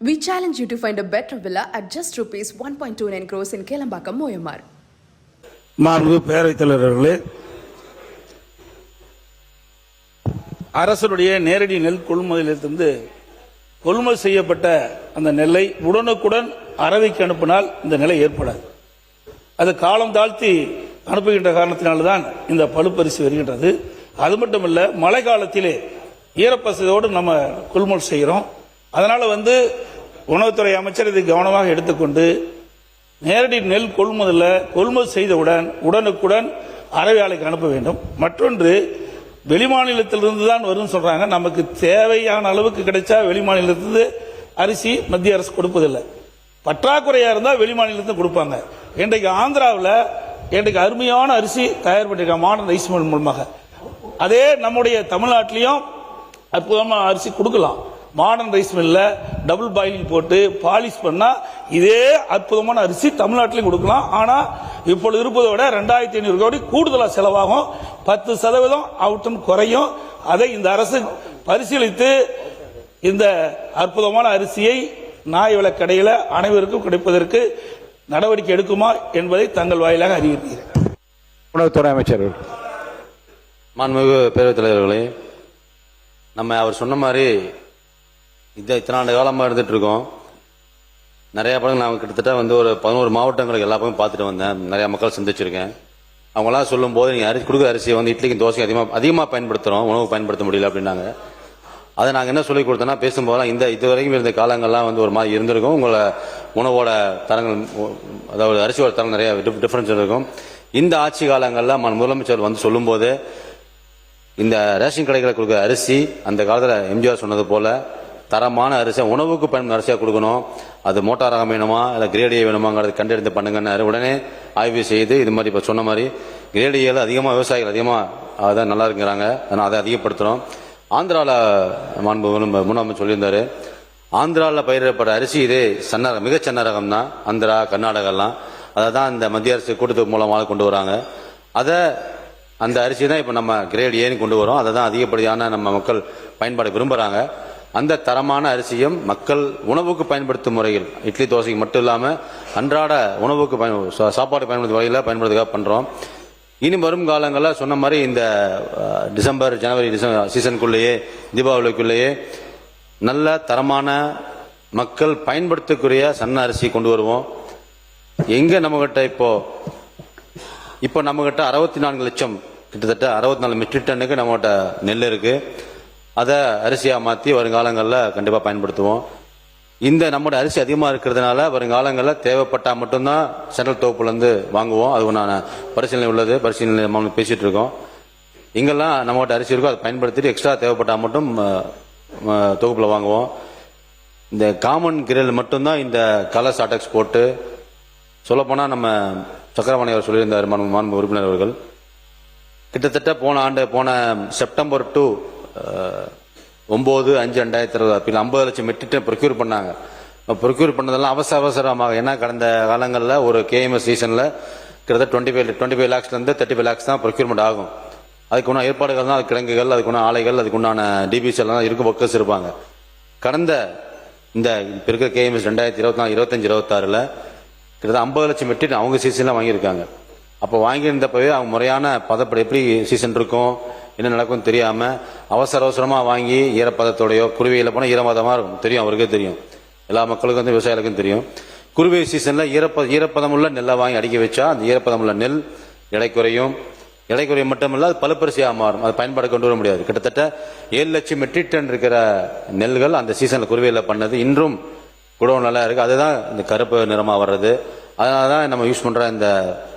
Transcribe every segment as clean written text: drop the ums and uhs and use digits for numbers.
We challenge you to find a better villa at just rupees 1.29 crores in Kelambakam, Moyamar. மாண்பு பேரவைத் தலைவர்களே, அரசுடைய நேரடி நெல் கொள்முதலிலிருந்து கொள்முதல் செய்யப்பட்ட அந்த நெல்லை உடனுக்குடன் அரவைக்கு அனுப்பினால் இந்த நிலை ஏற்படாது. அது காலம் தாழ்த்தி அனுப்புகின்ற காரணத்தினால்தான் இந்த பழுப்பரிசி வருகின்றது. அது மட்டுமல்ல, மழை காலத்திலே ஈரப்பசையோடு நம்ம கொள்முதல் செய்கிறோம். அதனால உணவுத்துறை அமைச்சர் இதை கவனமாக எடுத்துக்கொண்டு நேரடி நெல் கொள்முதல் செய்தவுடன் உடனுக்குடன் அரவை ஆலைக்கு அனுப்ப வேண்டும். மற்றொன்று, வெளிமாநிலத்திலிருந்து தான் வரும் சொல்றாங்க. நமக்கு தேவையான அளவுக்கு கிடைச்சா வெளிமாநிலத்திலிருந்து அரிசி மத்திய அரசு கொடுப்பதில்லை. பற்றாக்குறையா இருந்தால் வெளிமாநிலத்தில் கொடுப்பாங்க. இன்றைக்கு ஆந்திராவில் அருமையான அரிசி தயார் பண்ணிருக்காங்க மாடர்ன் ரைஸ் மில் மூலமாக. அதே நம்முடைய தமிழ்நாட்டிலையும் அற்புதமான அரிசி கொடுக்கலாம். மாடர்ன் ரைஸ் மில்ல டபுள் பாயிலிங் போட்டு பாலிஷ் பண்ணா இதே அற்புதமான அரிசி தமிழ்நாட்டிலையும் கொடுக்கலாம். ஆனா இப்பொழுது இருப்பதை விட 2500 கோடி கூடுதலா செலவாகும். 10% அவுட்டம் குறையும். அதை இந்த அரசு பரிசீலித்து இந்த அற்புதமான அரிசியை நியாய விலைக் கடையில அனைவருக்கும் கிடைப்பதற்கு நடவடிக்கை எடுக்குமா என்பதை தங்கள் வாயிலாக அறிவிக்கிறேன். உணவுத்துறை அமைச்சர். மாண்புமிகு பேரவைத் தலைவர்களே, நம்ம அவர் சொன்ன மாதிரி இத்தனை ஆண்டு காலமாக இருந்துட்டு இருக்கோம். நிறைய படம் நான் கிட்டத்தட்ட ஒரு 11 மாவட்டங்களுக்கு எல்லா பக்கம் பார்த்துட்டு வந்தேன். நிறைய மக்கள் சந்திச்சிருக்கேன். அவங்களாம் சொல்லும் போது நீங்கள் அரிசி கொடுக்குற அரிசியை இட்லிக்கும் தோசைக்கும் அதிகமாக பயன்படுத்துகிறோம், உணவு பயன்படுத்த முடியல அப்படின்னாங்க. அதை நாங்கள் என்ன சொல்லிக் கொடுத்தோன்னா, பேசும்போதெல்லாம் இதுவரைக்கும் இருந்த காலங்கள்லாம் ஒரு மாதிரி இருந்திருக்கும். உங்களை உணவோட தரங்கள், அதாவது அரிசியோட தரம் நிறைய டிஃபரன்ஸ் இருக்கும். இந்த ஆட்சி காலங்களில் முதலமைச்சர் சொல்லும்போது இந்த ரேஷன் கடைகளை கொடுக்குற அரிசி அந்த காலத்தில் எம்ஜிஆர் சொன்னது போல தரமான அரிசியை உணவுக்கு பயன்படும் அரிசியாக கொடுக்கணும். அது மோட்டார் ரகம் வேணுமா இல்லை கிரேட் ஏ வேணுமாங்கிறது கண்டறிந்து பண்ணுங்கன்னு உடனே ஆய்வு செய்து இது மாதிரி இப்போ சொன்ன மாதிரி கிரேட் ஏல அதிகமாக விவசாயிகள் அதிகமாக அதான் நல்லா இருக்கிறாங்க. அதனால் அதை அதிகப்படுத்துகிறோம். ஆந்திராவில் முன்னாள் சொல்லியிருந்தாரு, ஆந்திராவில் பயிரிடப்பட்ட அரிசி இது மிக சின்ன ரகம் தான். ஆந்திரா, கர்நாடகாலாம் அதை தான் இந்த மத்திய அரசு கூட்டத்து மூலமாக கொண்டு வராங்க. அந்த அரிசி தான் இப்போ நம்ம கிரேட் ஏன்னு கொண்டு வரோம். அதை தான் அதிகப்படியான நம்ம மக்கள் பயன்பாடு விரும்புகிறாங்க. அந்த தரமான அரிசியும் மக்கள் உணவுக்கு பயன்படுத்தும் முறையில் இட்லி தோசைக்கு மட்டும் இல்லாமல் அன்றாட உணவுக்கு சாப்பாடு பயன்படுத்தும் வகையில் பயன்படுத்துக்காக பண்ணுறோம். இனி வரும் காலங்களில் சொன்ன மாதிரி இந்த டிசம்பர் ஜனவரி சீசனுக்குள்ளேயே தீபாவளிக்குள்ளேயே நல்ல தரமான மக்கள் பயன்படுத்தக்கூடிய சன்ன அரிசி கொண்டு வருவோம். எங்கே நம்மகிட்ட இப்போ நம்மகிட்ட 64 லட்சம் கிட்டத்தட்ட 64 மெட்ரிக் டன்னுக்கு நம்மகிட்ட நெல் இருக்கு. அதை அரிசியாக மாற்றி வருங்காலங்களில் கண்டிப்பாக பயன்படுத்துவோம். இந்த நம்மளோட அரிசி அதிகமாக இருக்கிறதுனால வருங்காலங்களில் தேவைப்பட்டால் மட்டும்தான் சென்ட்ரல் தொகுப்புலேருந்து வாங்குவோம். அது நான் பரிசீலனை உள்ளது, பரிசீலனை பேசிகிட்டு இருக்கோம். இங்கெல்லாம் நம்மகிட்ட அரிசி இருக்கோ அதை பயன்படுத்திட்டு எக்ஸ்ட்ரா தேவைப்பட்டால் மட்டும் தொகுப்பில் வாங்குவோம். இந்த காமன் கிரேல் மட்டும்தான் இந்த கலர் சாட்டக்ஸ் போட்டு சொல்லப்போனால் நம்ம சக்கரபாணி அவர் சொல்லியிருந்தார் மாண்பு உறுப்பினர் அவர்கள். கிட்டத்தட்ட போன செப்டம்பர் டு 9/5/2020 50 லட்சம் மெட்ரிக் டன் ப்ரொக்யூர் பண்ணாங்க. ப்ரொக்யூர் பண்ணதெல்லாம் அவசரமாக, ஏன்னா கடந்த காலங்களில் ஒரு கேஎம்எஸ் சீசனில் கிட்டத்தட்ட 25 லேக்ஸ்லேருந்து 35 லேக்ஸ் தான் ப்ரொக்யூர்மெண்ட் ஆகும். அதுக்குண்டான ஏற்பாடுகள் தான், அது கிழங்குகள், அதுக்குண்டான ஆலைகள், அதுக்குண்டான டிபிசி எல்லாம் இருக்கும், ஒர்க்கர்ஸ் இருப்பாங்க. கடந்த இந்த இப்போ இருக்கிற கேஎம்எஸ் 2024-25-26 கிட்டத்தட்ட 50 லட்சம் மெட்ரிக் டன் அவங்க சீசன்லாம் வாங்கியிருக்காங்க. அப்போ வாங்கியிருந்தப்பவே அவங்க முறையான பதப்படி எப்படி சீசன் இருக்கும் என்ன நடக்கும் தெரியாமல் அவசரமாக வாங்கி ஈரப்பதத்தோடையோ, குருவியில் போனால் ஈரப்பதமாக இருக்கும் தெரியும், அவருக்கே தெரியும், எல்லா மக்களுக்கும் விவசாயிகளுக்கும் தெரியும். குருவி சீசனில் ஈரப்பதம் உள்ள நெல்லை வாங்கி அடுக்கி வச்சா அந்த ஈரப்பதம் உள்ள நெல் எடை குறையும் மட்டுமல்ல அது பழுப்பரிசியாக மாறும். அது பயன்பாடு கொண்டு வர முடியாது. கிட்டத்தட்ட 7 லட்சம் மெட்ரிக் டன் இருக்கிற நெல்கள் அந்த சீசனில் குருவியில் பண்ணது இன்றும் குடோன் நல்லா இருக்குது. அதுதான் இந்த கருப்பு நிறமாக வர்றது. அதனால தான் நம்ம யூஸ் பண்ணுற இந்த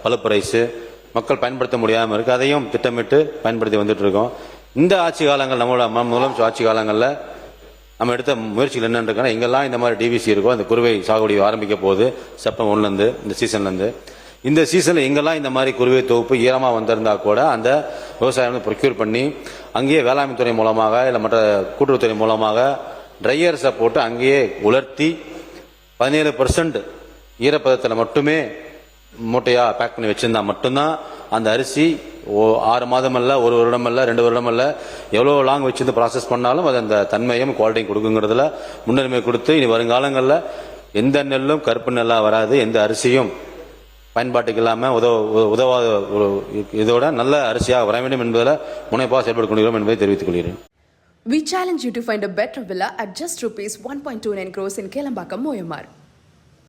பழுப்பு ரைஸு மக்கள் பயன்படுத்த முடியாமல் இருக்குது. அதையும் திட்டமிட்டு பயன்படுத்தி வந்துட்டு இருக்கோம். இந்த ஆட்சி காலங்கள், நம்மளோட முதலமைச்சர் ஆட்சி காலங்களில் நம்ம எடுத்த முயற்சிகள் என்னென்னு இருக்கா, எங்கெல்லாம் இந்த மாதிரி டிவிசி இருக்கோ அந்த குருவை சாகுபடி ஆரம்பிக்க போகுது செப்டம்பர் 1 இந்த சீசன்லேருந்து. இந்த சீசனில் எங்கெல்லாம் இந்த மாதிரி குருவை தொகுப்பு ஈரமாக வந்திருந்தா கூட அந்த விவசாயம் ப்ரொக்யூர் பண்ணி அங்கேயே வேளாண்மை துறை மூலமாக இல்லை மற்ற கூட்டுறவுத்துறை மூலமாக ட்ரையர்ஸை போட்டு அங்கேயே உலர்த்தி 17% ஈரப்பதத்தில் மட்டுமே மூட்டையாக பேக் பண்ணி வச்சிருந்தா மட்டும்தான் அந்த அரிசி 6 மாதம் அல்ல, 1 வருடம் அல்ல, 2 வருடம் அல்ல, எவ்வளோ லாங் வச்சிருந்து ப்ராசஸ் பண்ணாலும் அது அந்த தன்மையும் குவாலிட்டியும் கொடுக்குங்கிறதுல முன்னுரிமை கொடுத்து இனி வருங்காலங்களில் எந்த நெல்லும் கருப்பு நெல்லாக வராது, எந்த அரிசியும் பயன்பாட்டுக்கு இல்லாமல் உதவாத ஒரு இதோட நல்ல அரிசியாக வர வேண்டும் என்பதில் முனைப்பாக செயல்பட்டு கொள்கிறோம் என்பதை தெரிவித்துக் கொள்கிறேன். We challenge you to find a better villa at just rupees 1.29 crores in Kelambakam, Moyamar.